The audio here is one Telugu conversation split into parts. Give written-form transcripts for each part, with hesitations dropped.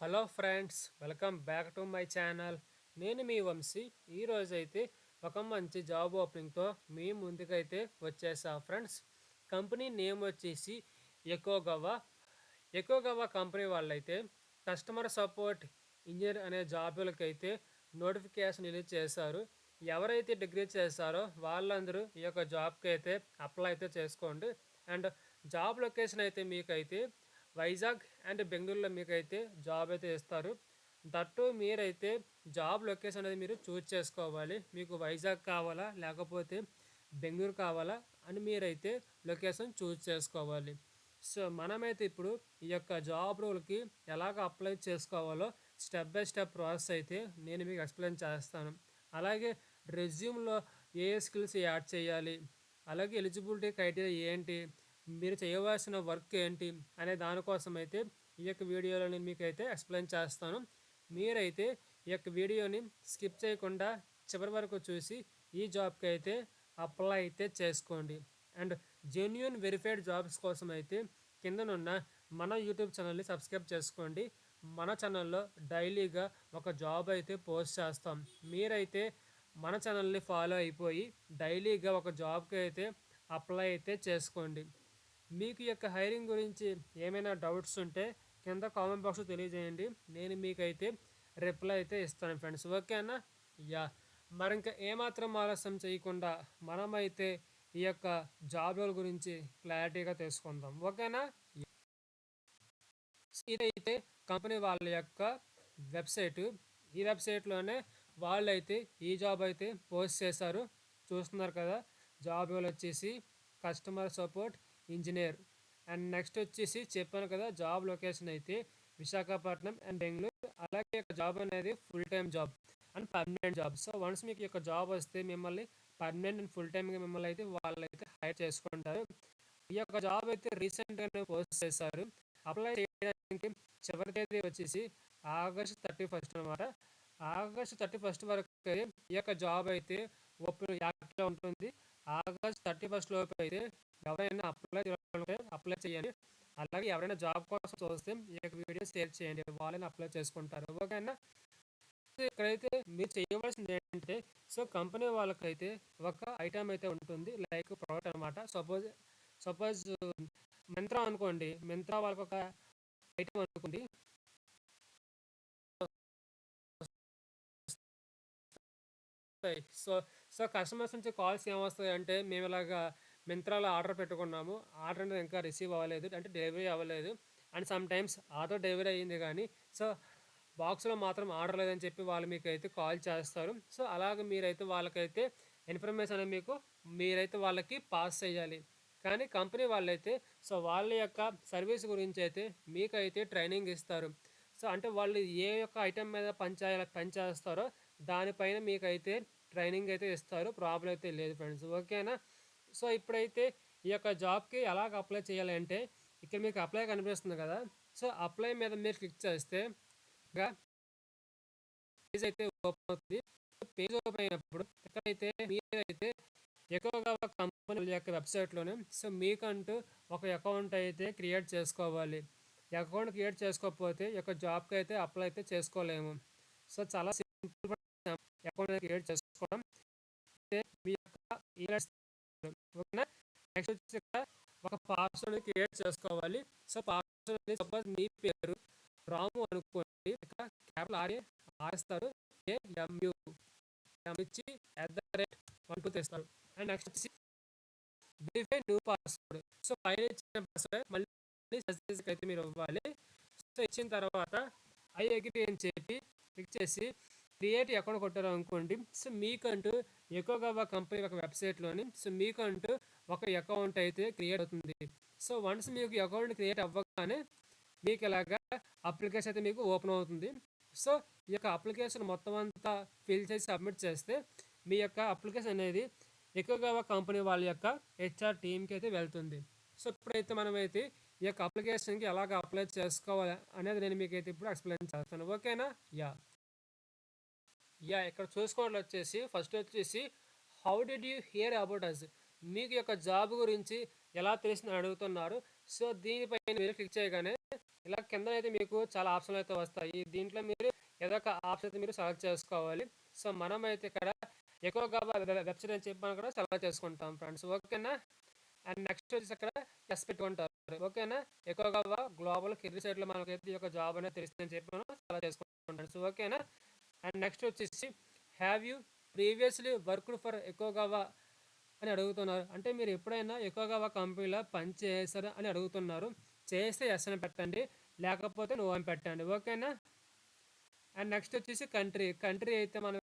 Hello friends, welcome back to my channel. నేను మీ వంశీ. ఈరోజైతే ఒక మంచి జాబ్ ఓపెనింగ్తో మీ ముందుకైతే వచ్చేసా ఫ్రెండ్స్. కంపెనీ నేమ్ వచ్చేసి ఎకోగవా. ఎకోగవా కంపెనీ వాళ్ళైతే కస్టమర్ సపోర్ట్ ఇంజనీర్ అనే జాబులకైతే నోటిఫికేషన్ రిలీజ్ చేశారు. ఎవరైతే డిగ్రీ చేశారో వాళ్ళందరూ ఈ యొక్క జాబ్కి అయితే అప్లై అయితే చేసుకోండి. అండ్ జాబ్ లొకేషన్ అయితే మీకైతే వైజాగ్ అండ్ బెంగళూరులో మీకైతే జాబ్ అయితే ఇస్తారు. దట్టు మీరైతే జాబ్ లొకేషన్ అనేది మీరు చూజ్ చేసుకోవాలి. మీకు వైజాగ్ కావాలా లేకపోతే బెంగళూరు కావాలా అని మీరైతే లొకేషన్ చూజ్ చేసుకోవాలి. సో మనమైతే ఇప్పుడు ఈ యొక్క జాబ్ రోల్కి ఎలాగ అప్లై చేసుకోవాలో స్టెప్ బై స్టెప్ ప్రాసెస్ అయితే నేను మీకు ఎక్స్ప్లెయిన్ చేస్తాను. అలాగే రెజ్యూమ్లో ఏ స్కిల్స్ యాడ్ చేయాలి, అలాగే ఎలిజిబిలిటీ క్రైటీరియా ఏంటి, మీరు చేయవలసిన వర్క్ ఏంటి అనే దానికోసం అయితే ఈ యొక్క వీడియోలో నేను మీకు అయితే ఎక్స్ప్లెయిన్ చేస్తాను. మీరైతే ఈ యొక్క వీడియోని స్కిప్ చేయకుండా చివరి వరకు చూసి ఈ జాబ్కి అయితే అప్లై అయితే చేసుకోండి. అండ్ జెన్యూన్ వెరిఫైడ్ జాబ్స్ కోసం అయితే కిందనున్న మన యూట్యూబ్ ఛానల్ని సబ్స్క్రైబ్ చేసుకోండి. మన ఛానల్లో డైలీగా ఒక జాబ్ అయితే పోస్ట్ చేస్తాం. మీరైతే మన ఛానల్ని ఫాలో అయిపోయి డైలీగా ఒక జాబ్కి అయితే అప్లై అయితే చేసుకోండి. మీకు ఈ యొక్క హైరింగ్ గురించి ఏమైనా డౌట్స్ ఉంటే కింద కామెంట్ బాక్స్లో తెలియజేయండి. నేను మీకైతే రిప్లై అయితే ఇస్తాను ఫ్రెండ్స్. ఓకేనా? యా, మరి ఇంకా ఏమాత్రం ఆలస్యం చేయకుండా మనమైతే ఈ యొక్క జాబ్ రోల్ గురించి క్లారిటీగా తెలుసుకుందాం. ఓకేనా? ఇదైతే కంపెనీ వాళ్ళ యొక్క వెబ్సైటు. ఈ వెబ్సైట్లోనే వాళ్ళైతే ఈ జాబ్ అయితే పోస్ట్ చేశారు. చూస్తున్నారు కదా, జాబ్ రోల్ వచ్చేసి customer support engineer. And next వచ్చేసి చెప్పాను కదా, జాబ్ లొకేషన్ అయితే విశాఖపట్నం అండ్ బెంగళూరు. అలాగే జాబ్ అనేది full time job and permanent job. So once మీకు యొక్క జాబ్ వస్తే మిమ్మల్ని పర్మనెంట్ అండ్ ఫుల్ టైమ్గా మిమ్మల్ని అయితే వాళ్ళైతే హైర్ చేసుకుంటారు. ఈ యొక్క జాబ్ అయితే రీసెంట్గానే పోస్ట్ చేశారు. అప్లై చేయడానికి చివరి తేదీ వచ్చేసి ఆగస్ట్ 31 అనమాట. ఆగస్ట్ 31 వరకు ఈ యొక్క జాబ్ అయితే ఓపెన్ యాక్టివ్లో ఉంటుంది. ఆగస్ట్ 31 లోపు అయితే ఎవరైనా అప్లై చేయండి. అలాగే ఎవరైనా జాబ్ కోసం చూస్తే ఈ యొక్క వీడియో షేర్ చేయండి, వాళ్ళని అప్లై చేసుకుంటారు. ఓకేనా? ఇక్కడైతే మీరు చేయవలసింది ఏంటంటే, సో కంపెనీ వాళ్ళకైతే ఒక ఐటమ్ అయితే ఉంటుంది, లైక్ ప్రోడక్ట్ అనమాట. సపోజ్ మింత్రా అనుకోండి, మింత్రా వాళ్ళకి ఒక ఐటమ్ అనుకోండి. సో సో కస్టమర్స్ నుంచి కాల్స్ ఏమొస్తాయి అంటే, మేము ఇలాగా మింత్రాలో ఆర్డర్ పెట్టుకున్నాము, ఆర్డర్ అనేది ఇంకా రిసీవ్ అవ్వలేదు, అంటే డెలివరీ అవ్వలేదు. And some times order delivery అయ్యింది కానీ సో బాక్స్లో మాత్రం ఆర్డర్ లేదని చెప్పి వాళ్ళు మీకు అయితే కాల్ చేస్తారు. సో అలాగ మీరైతే వాళ్ళకైతే ఇన్ఫర్మేషన్ అనేది మీరైతే వాళ్ళకి పాస్ చేయాలి. కానీ కంపెనీ వాళ్ళైతే సో వాళ్ళ యొక్క సర్వీస్ గురించి అయితే మీకైతే ట్రైనింగ్ ఇస్తారు. సో అంటే వాళ్ళు ఏ యొక్క ఐటెం మీద పనిచేస్తారో దానిపైన మీకైతే ట్రైనింగ్ అయితే ఇస్తారు. ప్రాబ్లం అయితే లేదు ఫ్రెండ్స్. ఓకేనా? సో ఇప్పుడైతే ఈ యొక్క జాబ్కి ఎలాగ అప్లై చేయాలి అంటే, ఇక్కడ మీకు అప్లై కనిపిస్తుంది కదా, సో అప్లై మీద మీరు క్లిక్ చేస్తే పేజ్ అయితే ఓపెన్ అవుతుంది. పేజ్ ఓపెన్ అయినప్పుడు ఇక్కడైతే మీరైతే ఎక్కువగా కంపెనీ యొక్క వెబ్సైట్లోనే సో మీకంటూ ఒక అకౌంట్ అయితే క్రియేట్ చేసుకోవాలి. అకౌంట్ క్రియేట్ చేసుకోకపోతే ఈ యొక్క జాబ్కి అయితే అప్లై అయితే చేసుకోలేము. సో చాలా సింపుల్ అకౌంట్ క్రియేట్ చేసుకోవడం. మీ యొక్క ఈమెయిల్ ఓకేనా? నెక్స్ట్ వచ్చి ఒక పాస్వర్డ్ క్రియేట్ చేసుకోవాలి. సో పాస్వర్డ్ సపోజ్ మీ పేరు రాము అనుకోండి, ఇక్కడ క్యాపిటల్ ఆర్ఏ ఆస్తారు, ఏఎంయు ఇచ్చి @ 1 తెస్తారు. అండ్ నెక్స్ట్ వచ్చి వెరిఫై న్యూ పాస్వర్డ్. సో పైన ఇచ్చిన పాస్వర్డ్ మళ్ళీ అయితే మీరు ఇవ్వాలి. సో ఇచ్చిన తర్వాత ఐ అగ్రీ అని చెప్పి క్లిక్ చేసి క్రియేట్ అకౌంట్ కొట్టారు అనుకోండి. సో మీకంటూ ఎక్కువగా కంపెనీ ఒక వెబ్సైట్లోని సో మీకంటూ ఒక అకౌంట్ అయితే క్రియేట్ అవుతుంది. సో వన్స్ మీకు అకౌంట్ క్రియేట్ అవ్వగానే మీకు ఇలాగా అప్లికేషన్ అయితే మీకు ఓపెన్ అవుతుంది. సో ఈ యొక్క అప్లికేషన్ మొత్తం అంతా ఫిల్ చేసి సబ్మిట్ చేస్తే మీ యొక్క అప్లికేషన్ అనేది ఎక్కువగా కంపెనీ వాళ్ళ యొక్క హెచ్ఆర్ టీమ్కి అయితే వెళ్తుంది. సో ఇప్పుడైతే మనమైతే ఈ యొక్క అప్లికేషన్కి ఎలాగ అప్లై చేసుకోవాలి అనేది నేను మీకైతే ఇప్పుడు ఎక్స్ప్లెయిన్ చేస్తాను. ఓకేనా? ఇక్కడ చూసుకోవడం వచ్చేసి ఫస్ట్ వచ్చేసి how did you hear about us, మీకు యొక్క జాబ్ గురించి ఎలా తెలిసిందని అడుగుతున్నారు. సో దీనిపైన మీరు క్లిక్ చేయగానే ఇలా కింద అయితే మీకు చాలా ఆప్షన్లు అయితే వస్తాయి. దీంట్లో మీరు ఏదో ఒక ఆప్షన్ అయితే మీరు సెలెక్ట్ చేసుకోవాలి. సో మనం అయితే ఇక్కడ ఎక్కువగా వెబ్సైట్ అని చెప్పి మనం కూడా సెలెక్ట్ చేసుకుంటాం ఫ్రెండ్స్. ఓకేనా? అండ్ నెక్స్ట్ వచ్చేసి అక్కడ ఎస్ పెట్టుకుంటారు. ఓకేనా? ఎక్కువగా గ్లోబల్ కెరీర్ సైట్లో మనకైతే ఈ యొక్క జాబ్ అనేది తెలుస్తుందని చెప్పి మనం సెలెక్ట్ చేసుకుంటాం. సో ఓకేనా? అండ్ నెక్స్ట్ వచ్చేసి have you previously worked for ఎక్కువగా అని అడుగుతున్నారు. అంటే మీరు ఎప్పుడైనా ఎక్కువగా కంపెనీలో పని చేశారు అని అడుగుతున్నారు. చేస్తే ఎస్ అని పెట్టండి, లేకపోతే నో అని పెట్టండి. ఓకేనా? అండ్ నెక్స్ట్ వచ్చేసి కంట్రీ అయితే మనం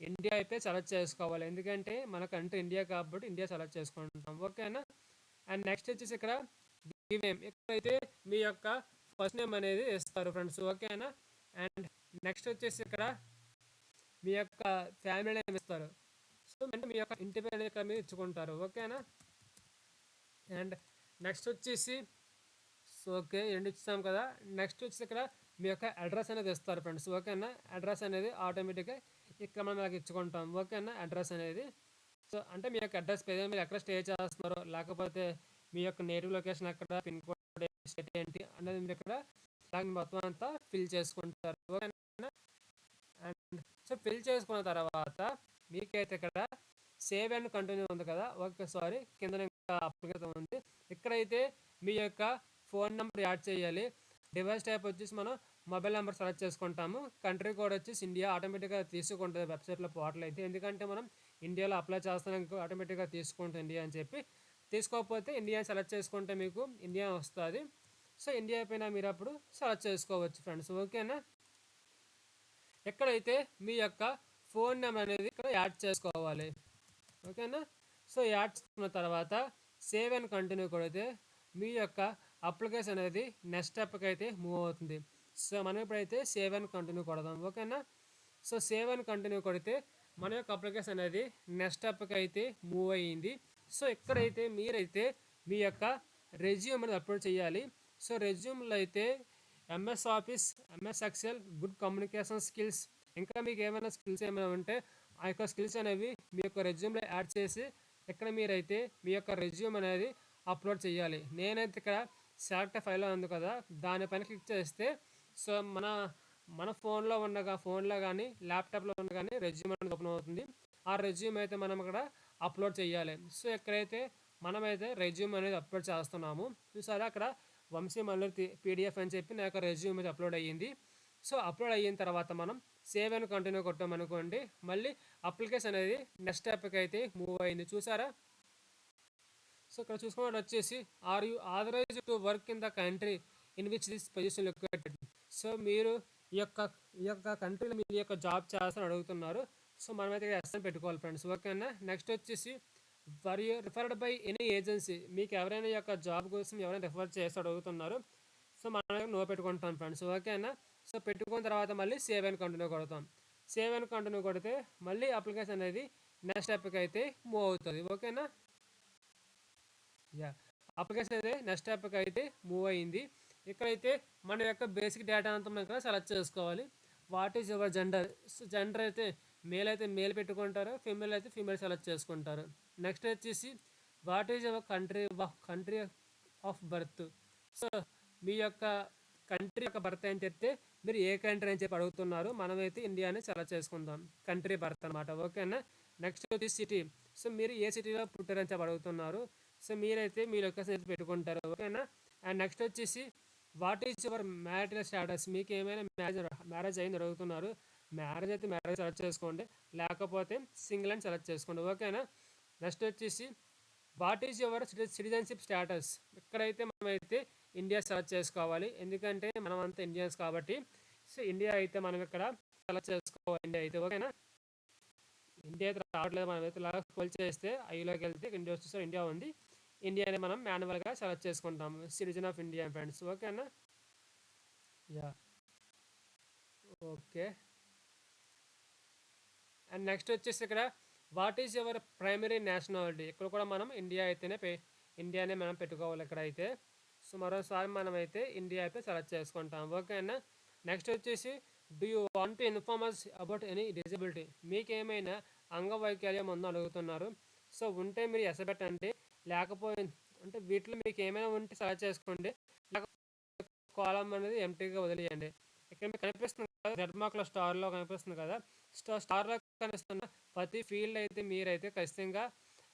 ఇండియా అయితే సెలెక్ట్ చేసుకోవాలి. ఎందుకంటే మన కంట్రీ ఇండియా కాబట్టి ఇండియా సెలెక్ట్ చేసుకుంటాం. ఓకేనా? అండ్ నెక్స్ట్ వచ్చేసి ఇక్కడ గివ్ నేమ్, ఇక్కడైతే మీ యొక్క ఫస్ట్ నేమ్ అనేది ఇస్తారు ఫ్రెండ్స్. ఓకేనా? అండ్ నెక్స్ట్ వచ్చేసి ఇక్కడ మీ యొక్క ఫ్యామిలీ నేమ్ ఇస్తారు. సో అంటే మీ యొక్క ఇంటి పేరు అనేది ఇక్కడ మీరు ఇచ్చుకుంటారు. ఓకేనా? అండ్ నెక్స్ట్ వచ్చేసి సో ఓకే రెండు ఇచ్చాం కదా. నెక్స్ట్ వచ్చేసి ఇక్కడ మీ యొక్క అడ్రస్ అనేది ఇస్తారు ఫ్రెండ్స్. ఓకేనా? అడ్రస్ అనేది ఆటోమేటిక్గా ఇక్కడ మనం మనకి ఇచ్చుకుంటాం. ఓకేనా? అడ్రస్ అనేది సో అంటే మీ యొక్క అడ్రస్ పేరు మీరు ఎక్కడ స్టే చేస్తున్నారో, లేకపోతే మీ యొక్క నేటివ్ లొకేషన్ ఎక్కడ, పిన్ కోడ్ స్టేట్ ఏంటి అనేది మీరు ఇక్కడ దాన్ని మొత్తం అంతా ఫిల్ చేసుకుంటారు. ఓకేనా? అండ్ సో ఫిల్ చేసుకున్న తర్వాత మీకైతే ఇక్కడ సేవ్ అండ్ కంటిన్యూ ఉంది కదా. ఓకే సారీ, కింద ఇంకా అప్లికేషన్ ఉంది. ఇక్కడైతే మీ యొక్క ఫోన్ నెంబర్ యాడ్ చేయాలి. డివైస్ టైప్ వచ్చేసి మనం మొబైల్ నెంబర్ సెలెక్ట్ చేసుకుంటాము. కంట్రీ కోడ్ వచ్చేసి ఇండియా ఆటోమేటిక్గా తీసుకుంటుంది వెబ్సైట్లో పోర్టల్ అయితే. ఎందుకంటే మనం ఇండియాలో అప్లై చేస్తానికి ఆటోమేటిక్గా తీసుకుంటుంది ఇండియా అని చెప్పి. తీసుకోకపోతే ఇండియా సెలెక్ట్ చేసుకుంటే మీకు ఇండియా వస్తుంది. సో ఇండియా పైన మీరు అప్పుడు సెలెక్ట్ చేసుకోవచ్చు ఫ్రెండ్స్. ఓకేనా? ఎక్కడైతే మీ యొక్క ఫోన్ నెంబర్ అనేది ఇక్కడ యాడ్ చేసుకోవాలి. ఓకేనా? సో యాడ్ చేసుకున్న తర్వాత సేవ్ అండ్ కంటిన్యూ కొడితే మీ యొక్క అప్లికేషన్ అనేది నెక్స్ట్ స్టెప్కి అయితే మూవ్ అవుతుంది. సో మనం ఇప్పుడైతే సేవ్ అండ్ కంటిన్యూ కొడదాం. ఓకేనా? సో సేవ్ అండ్ కంటిన్యూ కొడితే మన యొక్క అప్లికేషన్ అనేది నెక్స్ట్ స్టెప్కి అయితే మూవ్ అయ్యింది. సో ఇక్కడైతే మీరైతే మీ యొక్క రెజ్యూమ్ అనేది అప్లోడ్ చేయాలి. సో రెజ్యూమ్లో అయితే MS office, MS Excel, good communication skills, ఇంకా మీకు ఏమైనా స్కిల్స్ ఏమైనా ఉంటే ఆ యొక్క స్కిల్స్ అనేవి మీ యొక్క రెజ్యూమ్లో యాడ్ చేసి ఇక్కడ మీరైతే మీ యొక్క రెజ్యూమ్ అనేది అప్లోడ్ చేయాలి. నేనైతే ఇక్కడ సెలెక్ట్ ఫైల్లో ఉంది కదా, దానిపైన క్లిక్ చేస్తే సో మన మన ఫోన్లో కానీ ల్యాప్టాప్లో ఉన్న కానీ రెజ్యూమ్ అనేది ఓపెన్ అవుతుంది. ఆ రెజ్యూమ్ అయితే మనం ఇక్కడ అప్లోడ్ చేయాలి. సో ఎక్కడైతే మనమైతే రెజ్యూమ్ అనేది అప్లోడ్ చేస్తున్నాము చూసారా, అక్కడ వంశీ మల్లూరి పీడిఎఫ్ అని చెప్పి నా యొక్క రెజ్యూమ్ అయితే అప్లోడ్ అయ్యింది. సో అప్లోడ్ అయిన తర్వాత మనం సేవ్ అండ్ కంటిన్యూ కొట్టామనుకోండి, మళ్ళీ అప్లికేషన్ అనేది నెక్స్ట్ స్టెప్కి అయితే మూవ్ అయింది. చూసారా? సో ఇక్కడ చూసుకున్నట్టు వచ్చేసి are you authorised to work in the country in which this position located. So మీరు ఈ యొక్క కంట్రీలో మీరు యొక్క జాబ్ చేస్తారని అడుగుతున్నారు. సో మనమైతే ఎస్ అని పెట్టుకోవాలి ఫ్రెండ్స్. ఓకేనా? నెక్స్ట్ వచ్చేసి were you referred by any agency, మీకు ఎవరైనా యొక్క జాబ్ కోసం ఎవరైనా రిఫర్ చేసి అడుగుతున్నారు. సో మనం నో పెట్టుకుంటాం ఫ్రెండ్స్. ఓకేనా? సో పెట్టుకున్న తర్వాత మళ్ళీ సేవ్ అండ్ కంటిన్యూ కొడతాం. సేవ్ అండ్ కంటిన్యూ కొడితే మళ్ళీ అప్లికేషన్ అనేది నెక్స్ట్ స్టెప్కి అయితే మూవ్ అవుతుంది. ఓకేనా? యా, అప్లికేషన్ అయితే నెక్స్ట్ స్టెప్కి అయితే మూవ్ అయ్యింది. ఇక్కడైతే మన యొక్క బేసిక్ డేటా అంతా మనం ఇక్కడ సెలెక్ట్ చేసుకోవాలి. What is your gender, gender అయితే మేల్ పెట్టుకుంటారు, ఫీమేల్ అయితే ఫీమేల్ సెలెక్ట్ చేసుకుంటారు. నెక్స్ట్ వచ్చేసి what is your country of birth. So మీ యొక్క కంట్రీ యొక్క బర్త్ అని చెప్తే మీరు ఏ కంట్రీ అని చెప్పి అడుగుతున్నారు, మనమైతే ఇండియాని సెలెక్ట్ చేసుకుందాం, కంట్రీ బర్త్ అనమాట. ఓకేనా? నెక్స్ట్ వచ్చి సిటీ, సో మీరు ఏ సిటీలో పుట్టారని చెప్పి అడుగుతున్నారు. సో మీరైతే మీ లొకేషన్ అయితే పెట్టుకుంటారు. ఓకేనా? అండ్ నెక్స్ట్ వచ్చేసి what is your marital status, మీకు ఏమైనా మ్యారేజ్ అయింది అడుగుతున్నారు. మ్యారేజ్ అయితే మ్యారేజ్ సెలెక్ట్ చేసుకోండి, లేకపోతే సింగిల్ అని సెలెక్ట్ చేసుకోండి. ఓకేనా? నెక్స్ట్ వచ్చేసి what is your citizenship status, ఇక్కడైతే మనమైతే ఇండియా సెలెక్ట్ చేసుకోవాలి, ఎందుకంటే మనం అంతా ఇండియన్స్ కాబట్టి. సో ఇండియా అయితే మనం ఇక్కడ సెలెక్ట్ చేసుకోవాలి, ఇండియా అయితే. ఓకేనా? ఇండియా అయితే రావట్లేదు, మనం అయితే ఇలా స్క్రోల్ చేస్తే ఐలోకి వెళ్తే ఇండియా వచ్చేసి ఇండియా ఉంది. ఇండియాని మనం మాన్యువల్గా సెలెక్ట్ చేసుకుంటాము, సిటిజన్ ఆఫ్ ఇండియా ఫ్రెండ్స్. ఓకేనా? Yeah, okay. అండ్ నెక్స్ట్ వచ్చేసి ఇక్కడ what is your primary nationality, ఇక్కడ కూడా మనం ఇండియానే మనం పెట్టుకోవాలి ఇక్కడ అయితే. సో మరోసారి మనమైతే ఇండియా అయితే సెలెక్ట్ చేసుకుంటాం. ఓకేనా? నెక్స్ట్ వచ్చేసి do you want to inform us about any disability, మీకు ఏమైనా అంగవైకల్యం ఉందో అడుగుతున్నారు. సో ఉంటే మీరు ఎస్ పెట్టండి, అంటే వీటిలో మీకు ఏమైనా ఉంటే సెలెక్ట్ చేసుకోండి. కాలమ్ అనేది ఎంటీగా వదిలేయండి. ఇక్కడ మీకు కనిపిస్తుంది కదా, రెడ్ మార్క్‌లో స్టార్‌లో కనిపిస్తుంది కదా! స్టార్‌లో కనిపిస్తున్న ప్రతి ఫీల్డ్ అయితే మీరైతే ఖచ్చితంగా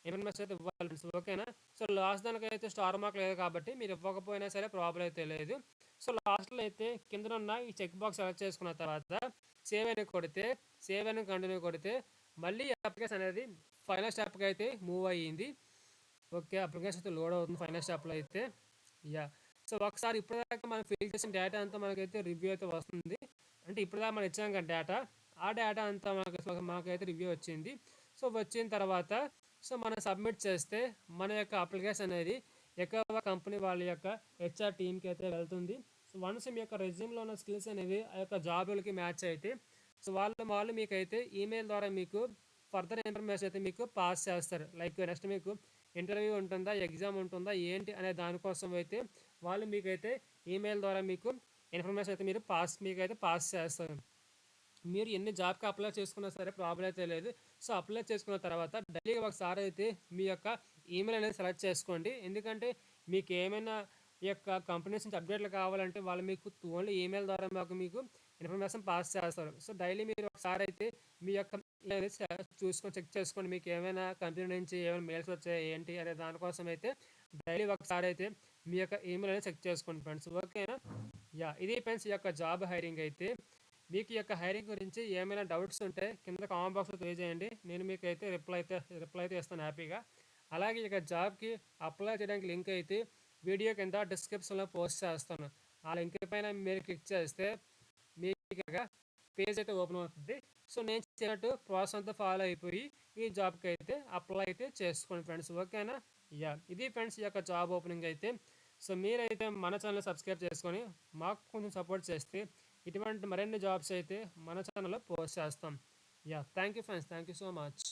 ఇన్ఫర్మేషన్ అయితే ఇవ్వాలి ఫ్రెండ్స్. ఓకేనా? సో, లాస్ట్ దానికైతే స్టార్ మార్క్ లేదు కాబట్టి మీరు ఇవ్వకపోయినా సరే ప్రాబ్లమ్ అయితే లేదు. సో, లాస్ట్‌లో అయితే కిందనున్న ఈ చెక్ బాక్స్ సెలెక్ట్ చేసుకున్న తర్వాత సేవ్ అని కంటిన్యూ కొడితే మళ్ళీ అప్లికేషన్ అనేది ఫైనల్ స్టెప్‌కి అయితే మూవ్ అయ్యింది. ఓకే. అప్లికేషన్ అయితే లోడ్ అవుతుంది ఫైనల్ స్టెప్‌లో అయితే. యాహ్! సో, ఒకసారి ఇప్పటిదాకా మనం ఫిల్ చేసిన డేటా అంతా మనకైతే రివ్యూ అయితే వస్తుంది. అంటే ఇప్పటిదాకా మనం ఇచ్చాం కదా డేటా, ఆ డేటా అంతా మనకైతే రివ్యూ వచ్చింది. సో, వచ్చిన తర్వాత మనం సబ్మిట్ చేస్తే మన యొక్క అప్లికేషన్ అనేది ఎక్కువ కంపెనీ వాళ్ళ యొక్క హెచ్ఆర్ టీమ్‌కి అయితే వెళ్తుంది. సో, వన్స్ మీ యొక్క రెజ్యూమ్‌లో ఉన్న స్కిల్స్ అనేవి ఆ యొక్క జాబులకి మ్యాచ్ అయితే సో, వాళ్ళు మీకైతే ఈమెయిల్ ద్వారా మీకు ఫర్దర్ ఇన్ఫర్మేషన్ అయితే మీకు పాస్ చేస్తారు. లైక్ నెక్స్ట్ మీకు ఇంటర్వ్యూ ఉంటుందా, ఎగ్జామ్ ఉంటుందా, ఏంటి అనే దానికోసం అయితే వాళ్ళు మీకైతే ఈమెయిల్ ద్వారా మీకు ఇన్ఫర్మేషన్ అయితే మీకైతే పాస్ చేస్తారు. మీరు ఎన్ని జాబ్‌కి అప్లై చేసుకున్నా సరే ప్రాబ్లమ్ అయితే లేదు. సో, అప్లై చేసుకున్న తర్వాత డైలీ ఒకసారి అయితే మీ యొక్క ఈమెయిల్ అనేది సెలెక్ట్ చేసుకోండి. ఎందుకంటే మీకేమైనా ఈ యొక్క కంపెనీస్ నుంచి అప్డేట్లు కావాలంటే వాళ్ళు మీకు ఓన్లీ ఈమెయిల్ ద్వారా మీకు ఇన్ఫర్మేషన్ పాస్ చేస్తారు. సో, డైలీ మీరు ఒకసారి అయితే మీ యొక్క ఈమెయిల్ చూసుకొని చెక్ చేసుకోండి. మీకు ఏమైనా కంపెనీ నుంచి ఏమైనా మెయిల్స్ వచ్చాయా ఏంటి అనే దానికోసం అయితే డైలీ ఒకసారి అయితే మీ యొక్క ఈమెయిల్ అనేది చెక్ చేసుకోండి ఫ్రెండ్స్. ఓకేనా? యాహ్! ఇది ఫ్రెండ్స్ ఈ యొక్క జాబ్ హైరింగ్ అయితే. మీకు ఈ యొక్క హైరింగ్ గురించి ఏమైనా డౌట్స్ ఉంటే కింద కామెంట్ బాక్స్‌లో తెలియజేయండి. నేను మీకైతే రిప్లై అయితే ఇస్తాను హ్యాపీగా. అలాగే ఇక జాబ్‌కి అప్లై చేయడానికి లింక్ అయితే వీడియో కింద డిస్క్రిప్షన్‌లో పోస్ట్ చేస్తాను. ఆ లింక్ పైన మీరు క్లిక్ చేస్తే మీకు పేజ్ అయితే ఓపెన్ అవుతుంది. సో, నేను చెప్పినట్టు ప్రాసెస్ అంతా ఫాలో అయిపోయి ఈ జాబ్‌కి అయితే అప్లై అయితే చేసుకోండి ఫ్రెండ్స్. ఓకేనా? యాహ్! ఇది ఫ్రెండ్స్ ఈ యొక్క జాబ్ ఓపెనింగ్ అయితే. సో, మీరైతే మన ఛానల్ సబ్స్క్రైబ్ చేసుకొని మాకు కొంచెం సపోర్ట్ చేస్తే ఇటువంటి మరిన్ని జాబ్స్ అయితే మన ఛానల్లో పోస్ట్ చేస్తాం. Yeah! Thank you friends. Thank you so much.